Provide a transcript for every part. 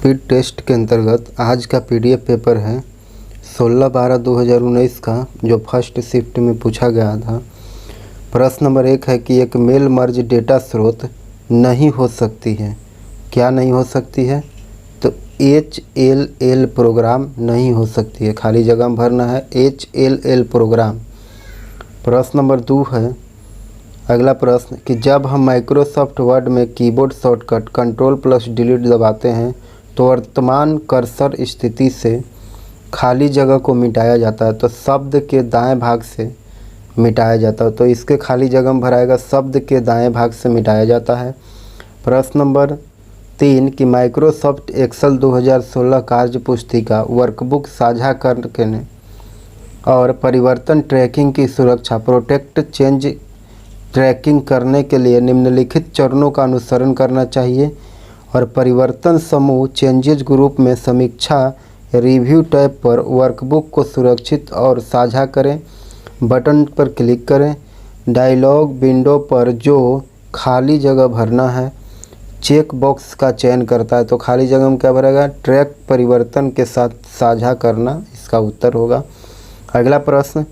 Speed test के अंतर्गत आज का पीडीएफ पेपर है 16/12/2019 का, जो फर्स्ट शिफ्ट में पूछा गया था। प्रश्न नंबर 1 है कि एक मेल मर्ज डेटा स्रोत नहीं हो सकती है। क्या नहीं हो सकती है? तो HLL प्रोग्राम नहीं हो सकती है। खाली जगह में भरना है HLL प्रोग्राम। प्रश्न नंबर 2 है, अगला प्रश्न कि जब हम माइक्रोसॉफ्ट वर्ड में कीबोर्ड शॉर्टकट Ctrl+Delete दबाते हैं तो वर्तमान कर्सर स्थिति से खाली जगह को मिटाया जाता है। तो शब्द के दाएं भाग से मिटाया जाता है, तो इसके खाली जगह में भराएगा शब्द के दाएं भाग से मिटाया जाता है। प्रश्न नंबर 3 कि माइक्रोसॉफ्ट एक्सेल 2016 कार्य पुस्तिका वर्कबुक साझा करने और परिवर्तन ट्रैकिंग की सुरक्षा प्रोटेक्ट चेंज ट्रैकिंग करने के लिए निम्नलिखित चरणों का अनुसरण करना चाहिए। और परिवर्तन समूह चेंजेज ग्रुप में समीक्षा रिव्यू टैब पर वर्कबुक को सुरक्षित और साझा करें, बटन पर क्लिक करें। डायलॉग विंडो पर जो खाली जगह भरना है चेक बॉक्स का चयन करता है, तो खाली जगह में क्या भरेगा? ट्रैक परिवर्तन के साथ साझा करना इसका उत्तर होगा। अगला प्रश्न,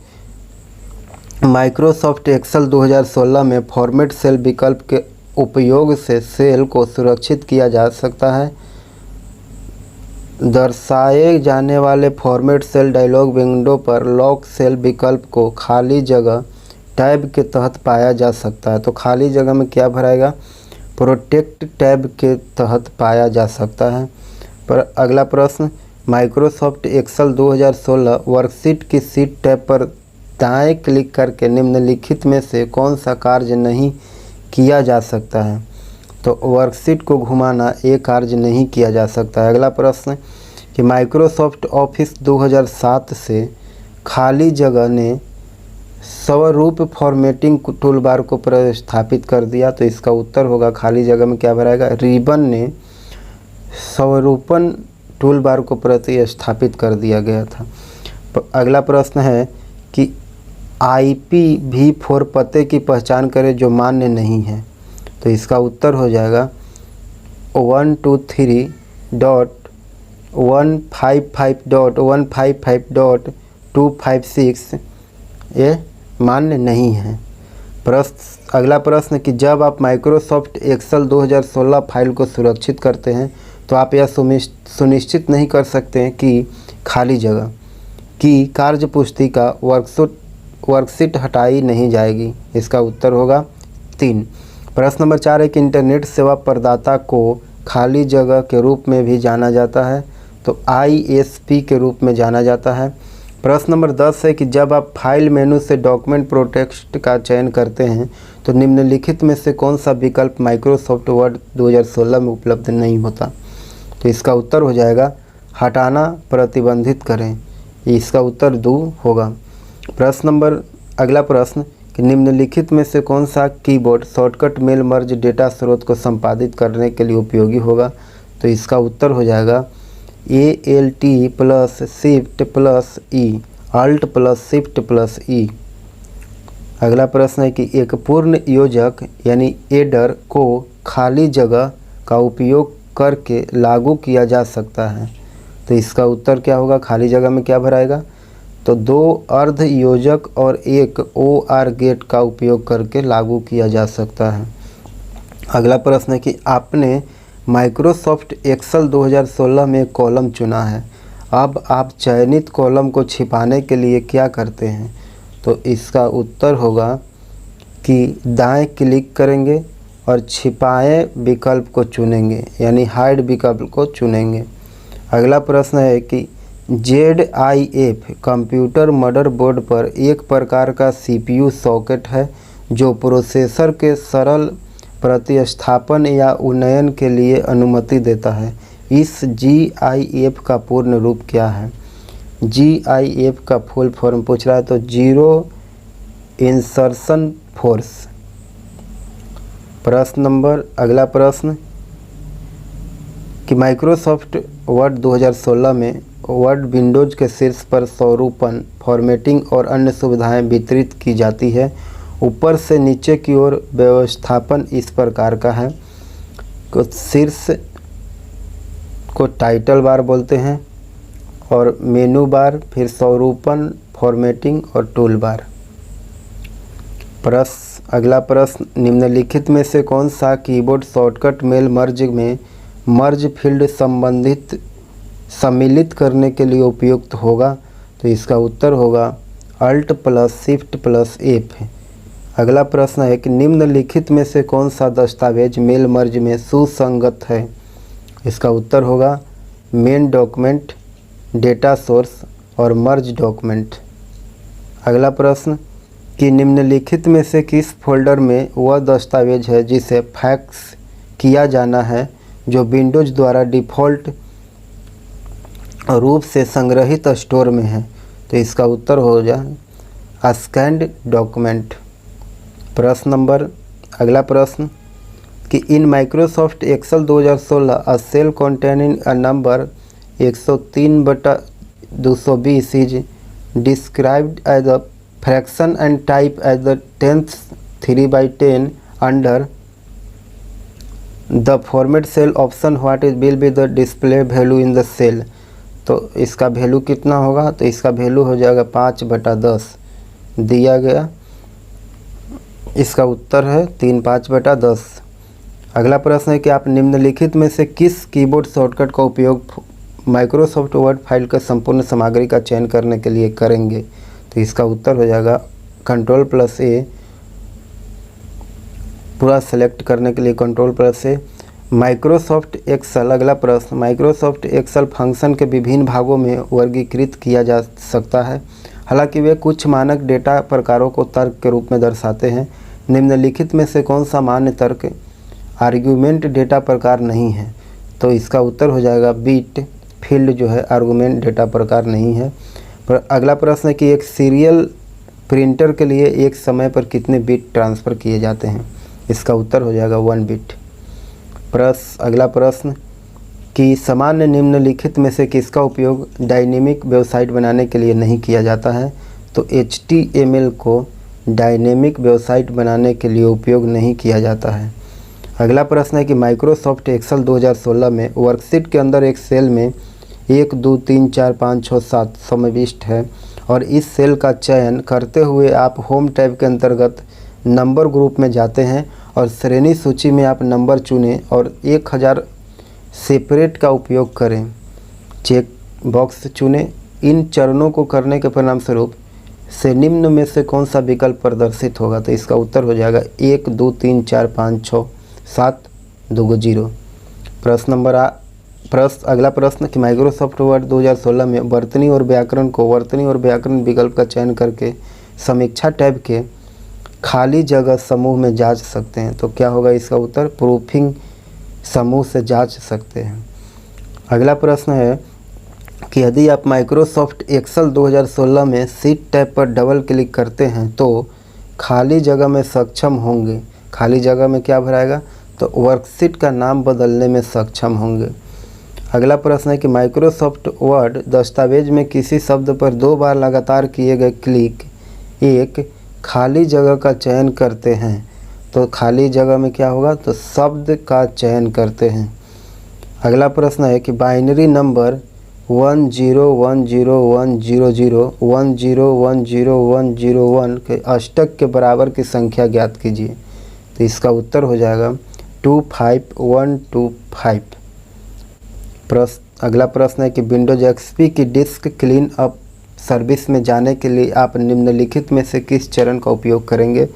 माइक्रोसॉफ्ट एक्सेल 2016 में फॉर्मेट सेल विकल्प के उपयोग से सेल को सुरक्षित किया जा सकता है। दर्शाए जाने वाले फॉर्मेट सेल डायलॉग विंडो पर लॉक सेल विकल्प को खाली जगह टैब के तहत पाया जा सकता है, तो खाली जगह में क्या भराएगा? प्रोटेक्ट टैब के तहत पाया जा सकता है। पर अगला प्रश्न, माइक्रोसॉफ्ट एक्सेल 2016 वर्कशीट की सीट टैब पर दाएं क्लिक करके निम्नलिखित में से कौन सा कार्य नहीं किया जा सकता है? तो वर्कशीट को घुमाना ये कार्य नहीं किया जा सकता है। अगला प्रश्न कि माइक्रोसॉफ्ट ऑफिस 2007 से खाली जगह ने स्वरूप फॉर्मेटिंग टूलबार को प्रतिस्थापित कर दिया, तो इसका उत्तर होगा खाली जगह में क्या भराएगा? रिबन ने स्वरूपन टूलबार को प्रतिस्थापित कर दिया गया था। अगला प्रश्न है कि IPv4 पते की पहचान करें जो मान्य नहीं है, तो इसका उत्तर हो जाएगा 123.155.155.256 ये मान्य नहीं है। अगला प्रश्न कि जब आप माइक्रोसॉफ्ट एक्सेल 2016 फाइल को सुरक्षित करते हैं तो आप यह सुनिश्चित नहीं कर सकते हैं कि खाली जगह की कार्य पुस्तिका वर्कशीट हटाई नहीं जाएगी। इसका उत्तर होगा 3। प्रश्न नंबर 4 है कि इंटरनेट सेवा प्रदाता को खाली जगह के रूप में भी जाना जाता है, तो ISP के रूप में जाना जाता है। प्रश्न नंबर 10 है कि जब आप फाइल मेनू से डॉक्यूमेंट प्रोटेक्ट का चयन करते हैं तो निम्नलिखित में से कौन सा विकल्प माइक्रोसॉफ्ट वर्ड 2016 में उपलब्ध नहीं होता? तो इसका उत्तर हो जाएगा हटाना प्रतिबंधित करें। इसका उत्तर 2 होगा। अगला प्रश्न कि निम्नलिखित में से कौन सा keyboard shortcut mail merge data स्रोत को संपादित करने के लिए उपयोगी होगा? तो इसका उत्तर हो जाएगा ALT+Shift+E Alt+Shift+E। अगला प्रश्न है कि एक पूर्ण योजक यानी एडर को खाली जगह का उपयोग करके लागू किया जा सकता है, तो इसका उत्तर क्या होगा? खाली जगह में क्या भराएगा? तो 2 अर्ध योजक और एक OR गेट का उपयोग करके लागू किया जा सकता है। अगला प्रश्न है कि आपने माइक्रोसॉफ्ट एक्सेल 2016 में एक कॉलम चुना है, अब आप चयनित कॉलम को छिपाने के लिए क्या करते हैं? तो इसका उत्तर होगा कि दाएं क्लिक करेंगे और छिपाएं विकल्प को चुनेंगे, यानी हाइड विकल्प को चुनेंगे। अगला प्रश्न है कि ZIF कंप्यूटर मदरबोर्ड पर एक प्रकार का CPU सॉकेट है जो प्रोसेसर के सरल प्रतिस्थापन या उन्नयन के लिए अनुमति देता है। इस GIF का पूर्ण रूप क्या है? GIF का फुल फॉर्म पूछ रहा है, तो जीरो इंसर्शन फोर्स। अगला प्रश्न कि माइक्रोसॉफ्ट वर्ड 2016 में वर्ड विंडोज के शीर्ष पर स्वरूपन फॉर्मेटिंग और अन्य सुविधाएं वितरित की जाती है। ऊपर से नीचे की ओर व्यवस्थापन इस प्रकार का है। शीर्ष को टाइटल बार बोलते हैं, और मेनू बार, फिर स्वरूपन, फॉर्मेटिंग और टूल बार। अगला प्रश्न, निम्नलिखित में से कौन सा कीबोर्ड शॉर्टकट मेल मर्ज में मर्ज फील्ड सम्मिलित करने के लिए उपयुक्त होगा? तो इसका उत्तर होगा alt plus shift plus F. अगला प्रश्न है कि निम्नलिखित में से कौन सा दस्तावेज मेल मर्ज में सुसंगत है? इसका उत्तर होगा मेन डॉक्यूमेंट, डेटा सोर्स और मर्ज डॉक्यूमेंट। अगला प्रश्न कि निम्नलिखित में से किस फोल्डर में वह दस्तावेज है जिसे फैक्स किया जाना है जो विंडोज़ द्वारा डिफ़ॉल्ट रूप से संग्रहित स्टोर में है? तो इसका उत्तर हो जाए स्कैन्ड डॉक्यूमेंट। अगला प्रश्न कि in Microsoft Excel 2016 a cell containing a number 103/220 is described as a fraction and type as the 10th 3/10 under the format cell option what is will be the display value in the cell? तो इसका value कितना होगा? तो इसका value हो जाएगा 5/10 दिया गया। इसका उत्तर है 3/5/10। अगला प्रश्न है कि आप निम्नलिखित में से किस कीबोर्ड शॉर्टकट का उपयोग माइक्रोसॉफ्ट वर्ड फाइल का संपूर्ण सामग्री का चयन करने के लिए करेंगे? तो इसका उत्तर हो जाएगा Ctrl+A। पूरा सेलेक्ट करने के लिए Ctrl+A। Microsoft Excel. अगला प्रश्न, माइक्रोसॉफ्ट एक्सेल फंक्शन के विभिन्न भागों में वर्गीकृत किया जा सकता है, हालांकि वे कुछ मानक डेटा प्रकारों को तर्क के रूप में दर्शाते हैं। निम्नलिखित में से कौन सा मान्य तर्क आर्ग्यूमेंट डेटा प्रकार नहीं है? तो इसका उत्तर हो जाएगा बिट फील्ड जो है आर्गूमेंट डेटा प्रकार नहीं है। पर अगला प्रश्न है कि एक सीरियल प्रिंटर के लिए एक समय पर कितने बिट ट्रांसफ़र किए जाते हैं? इसका उत्तर हो जाएगा 1 बिट। अगला प्रश्न कि सामान्य निम्नलिखित में से किसका उपयोग डायनेमिक वेबसाइट बनाने के लिए नहीं किया जाता है? तो HTML को डायनेमिक वेबसाइट बनाने के लिए उपयोग नहीं किया जाता है। अगला प्रश्न है कि माइक्रोसॉफ्ट एक्सेल 2016 में वर्कशीट के अंदर एक सेल में 1 2 3 4 5 6 7 समाविष्ट है, और इस सेल का चयन करते हुए आप होम टैब के अंतर्गत नंबर ग्रुप में जाते हैं और श्रेणी सूची में आप नंबर चुनें और 1000 सेपरेट का उपयोग करें। चेक बॉक्स चुनें। इन चरणों को करने के परिणामस्वरूप से निम्न में से कौन सा विकल्प प्रदर्शित होगा? तो इसका उत्तर हो जाएगा 1 2 3 4 5 6 7 2 0। अगला प्रश्न कि माइक्रोसॉफ्ट वर्ड 2016 में वर्तनी और व्याकरण विकल्प का चयन करके समीक्षा टैब के खाली जगह समूह में जांच सकते हैं। तो क्या होगा इसका उत्तर? प्रूफिंग समूह से जांच सकते हैं। अगला प्रश्न है कि यदि आप माइक्रोसॉफ्ट एक्सेल 2016 में सीट टैब पर डबल क्लिक करते हैं तो खाली जगह में सक्षम होंगे। खाली जगह में क्या भराएगा? तो वर्कशीट का नाम बदलने में सक्षम होंगे। अगला प्रश्न है कि माइक्रोसॉफ्ट वर्ड दस्तावेज में किसी शब्द पर 2 बार लगातार किए गए क्लिक एक खाली जगह का चयन करते हैं। तो खाली जगह में क्या होगा? तो शब्द का चयन करते हैं। अगला प्रश्न है कि बाइनरी नंबर 101010010100101 के अष्टक के बराबर की संख्या ज्ञात कीजिए। तो इसका उत्तर हो जाएगा 25125। अगला प्रश्न है कि विंडोज XP की डिस्क क्लीन अप सर्विस में जाने के लिए आप निम्नलिखित में से किस चरण का उपयोग करेंगे?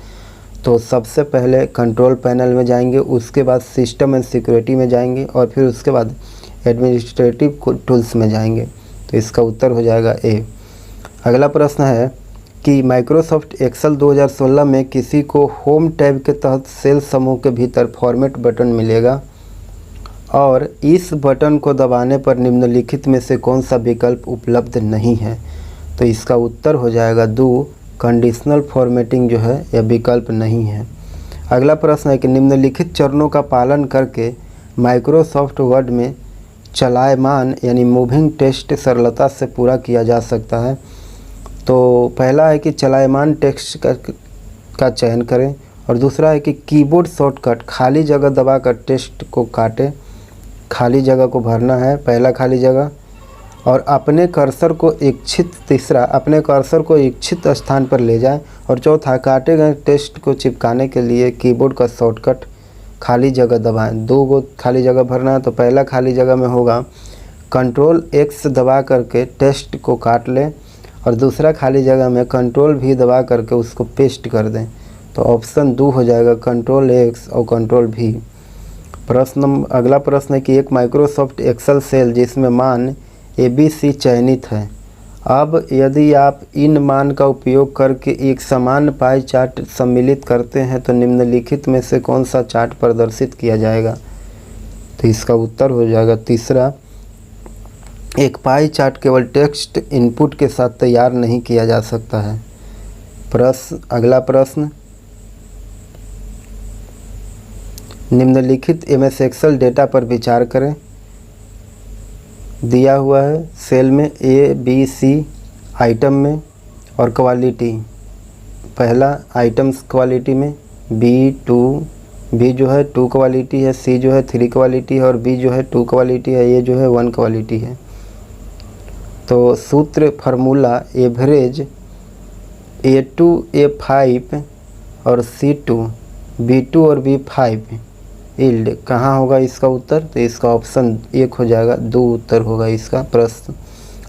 तो सबसे पहले कंट्रोल पैनल में जाएंगे, उसके बाद सिस्टम एंड सिक्योरिटी में जाएंगे और फिर उसके बाद एडमिनिस्ट्रेटिव टूल्स में जाएंगे। तो इसका उत्तर हो जाएगा A। अगला प्रश्न है कि माइक्रोसॉफ्ट एक्सेल 2016 में किसी को होम टैब के तहत सेल समूह के भीतर फॉर्मेट बटन मिलेगा और इस बटन को दबाने पर निम्नलिखित में से कौन सा विकल्प उपलब्ध नहीं है? तो इसका उत्तर हो जाएगा 2 कंडीशनल फॉर्मेटिंग जो है यह विकल्प नहीं है। अगला प्रश्न है कि निम्नलिखित चरणों का पालन करके माइक्रोसॉफ्ट वर्ड में चलायमान यानी मूविंग टेक्स्ट सरलता से पूरा किया जा सकता है। तो पहला है कि चलायमान टेक्स्ट का चयन करें और दूसरा है कि कीबोर्ड शॉर्टकट खाली जगह दबाकर टेक्स्ट को काटें खाली जगह को भरना है, पहला खाली जगह, और अपने कर्सर को इच्छित अपने कर्सर को इच्छित स्थान पर ले जाएं। और चौथा, काटे गए टेक्स्ट को चिपकाने के लिए कीबोर्ड का शॉर्टकट खाली जगह दबाएं। 2 गो खाली जगह भरना है, तो पहला खाली जगह में होगा Ctrl+X दबा करके टेक्स्ट को काट लें, और दूसरा खाली जगह में Ctrl+V दबा करके उसको पेस्ट कर दें। तो ऑप्शन 2 हो जाएगा Ctrl+X और Ctrl+V। अगला प्रश्न है कि एक माइक्रोसॉफ्ट एक्सेल सेल जिसमें मान ABC चयनित है। अब यदि आप इन मान का उपयोग करके एक समान पाई चार्ट सम्मिलित करते हैं तो निम्नलिखित में से कौन सा चार्ट प्रदर्शित किया जाएगा? तो इसका उत्तर हो जाएगा तीसरा, एक पाई चार्ट केवल टेक्स्ट इनपुट के साथ तैयार नहीं किया जा सकता है। अगला प्रश्न, निम्नलिखित MS एक्सेल डेटा पर विचार करें। दिया हुआ है सेल में ABC आइटम में और क्वालिटी, पहला आइटम्स क्वालिटी में B जो है 2 क्वालिटी है, C जो है 3 क्वालिटी है और B जो है 2 क्वालिटी है, ये जो है 1 क्वालिटी है। तो सूत्र फार्मूला एवरेज A2 A5 और C2 B2 और B5 यील्ड कहाँ होगा इसका उत्तर? तो इसका ऑप्शन 1 हो जाएगा, 2 उत्तर होगा इसका प्रश्न।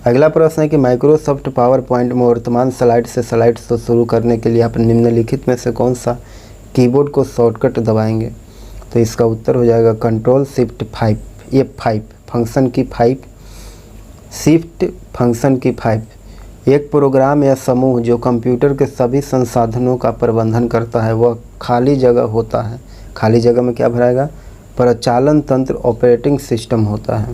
अगला प्रश्न है कि माइक्रोसॉफ्ट पावर पॉइंट में वर्तमान स्लाइड से स्लाइड्स को शुरू करने के लिए आप निम्नलिखित में से कौन सा कीबोर्ड को शॉर्टकट दबाएंगे? तो इसका उत्तर हो जाएगा Ctrl+Shift+5 F5 फंक्शन की 5 शिफ्ट फंक्शन की 5। एक प्रोग्राम या समूह जो कंप्यूटर के सभी संसाधनों का प्रबंधन करता है वह खाली जगह होता है। खाली जगह में क्या भराएगा? प्रचालन तंत्र ऑपरेटिंग सिस्टम होता है।